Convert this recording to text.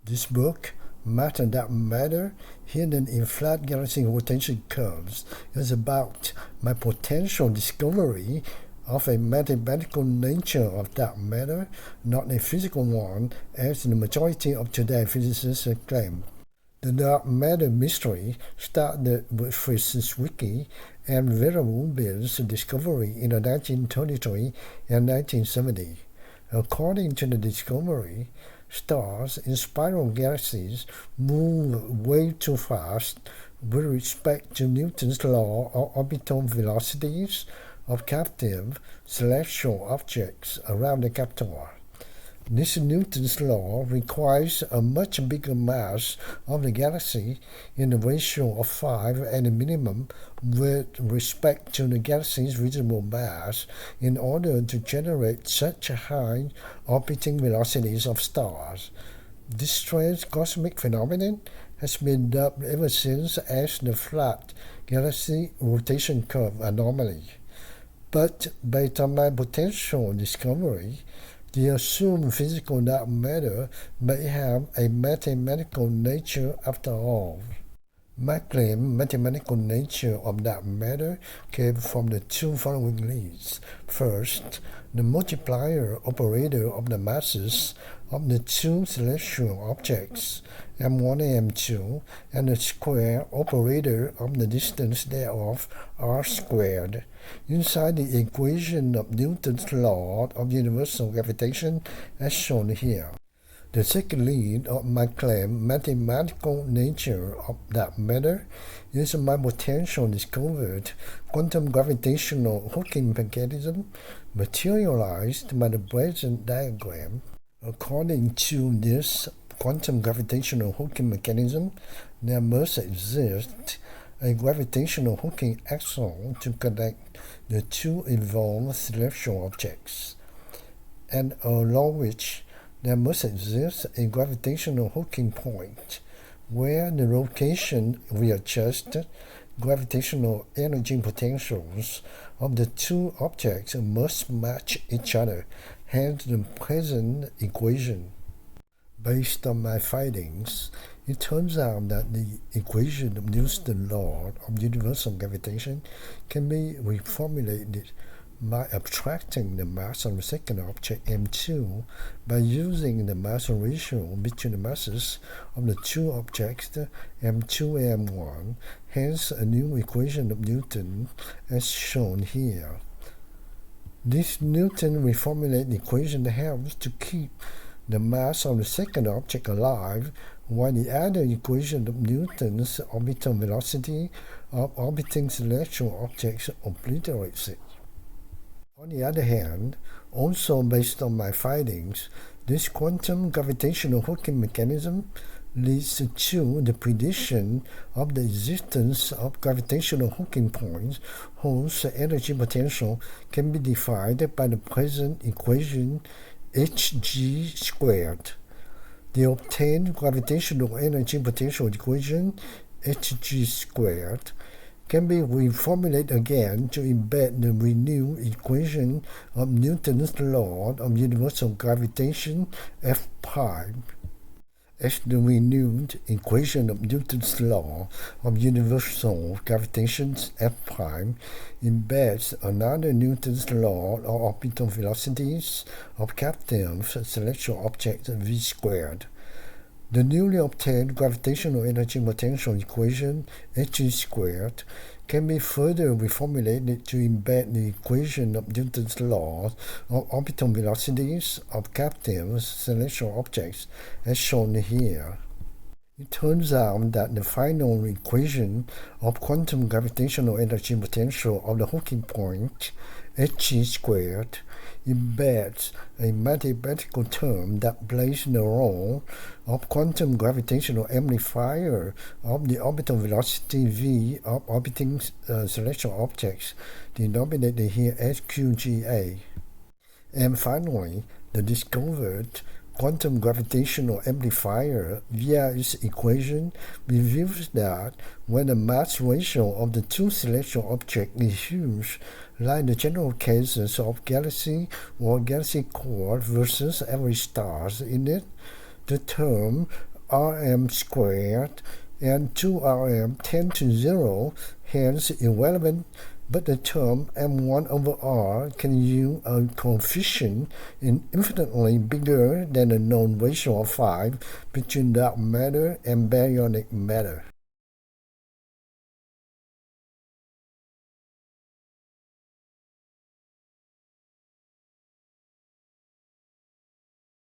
This book, Matter That Matter, Hidden in Flat Galaxy Rotation Curves, is about my potential discovery of a mathematical nature of dark matter, not a physical one, as the majority of today's physicists claim. The dark matter mystery started with Fritz Zwicky and Vera Rubin's discovery in the 1933 and 1970. According to the discovery, stars in spiral galaxies move way too fast with respect to Newton's law of orbital velocities of captive celestial objects around the captor. This Newton's law requires a much bigger mass of the galaxy in the ratio of 5 at a minimum with respect to the galaxy's visible mass in order to generate such high orbiting velocities of stars. This strange cosmic phenomenon has been dubbed ever since as the flat galaxy rotation curve anomaly. But based on my potential discovery, the assumed physical dark matter may have a mathematical nature after all. My claimed mathematical nature of dark matter came from the two following leads. First, the multiplier operator of the masses of the two celestial objects, m1 and m2, and the square operator of the distance thereof, r squared, inside the equation of Newton's law of universal gravitation as shown here. The second lead of my claimed mathematical nature of dark matter is my potential discovered quantum gravitational hooking mechanism materialized by the present diagram. According to this quantum gravitational hooking mechanism, there must exist a gravitational hooking axon to connect the two involved celestial objects, and along which there must exist a gravitational hooking point where the location readjusted gravitational energy potentials of the two objects must match each other, hence the present equation. Based on my findings, it turns out that the equation of Newton's law of universal gravitation can be reformulated by abstracting the mass of the second object m2 by using the mass ratio between the masses of the two objects m2 and m1, hence a new equation of Newton as shown here. This Newton reformulated equation helps to keep the mass of the second object alive, while the other equation of Newton's orbital velocity of orbiting celestial objects obliterates it. On the other hand, also based on my findings, this quantum gravitational hooking mechanism leads to the prediction of the existence of gravitational hooking points whose energy potential can be defined by the present equation hg squared. The obtained gravitational energy potential equation hg squared can be reformulated again to embed the renewed equation of Newton's law of universal gravitation F prime. As the renewed equation of Newton's law of universal gravitation F prime embeds another Newton's law of orbital velocities of captive celestial objects v squared. The newly obtained gravitational energy potential equation hg squared can be further reformulated to embed the equation of Newton's law of orbital velocities of captive celestial objects as shown here. It turns out that the final equation of quantum gravitational energy potential of the hooking point hg squared embeds a mathematical term that plays the role of quantum gravitational amplifier of the orbital velocity v of orbiting celestial objects, denominated here as QGA. And finally, the discovered quantum gravitational amplifier via its equation reveals that when the mass ratio of the two celestial objects is huge, like the general cases of galaxy or galaxy core versus average stars in it, the term Rm squared and 2Rm tend to 0, hence irrelevant, but the term m1 over r can yield a coefficient infinitely bigger than the known ratio of 5 between dark matter and baryonic matter.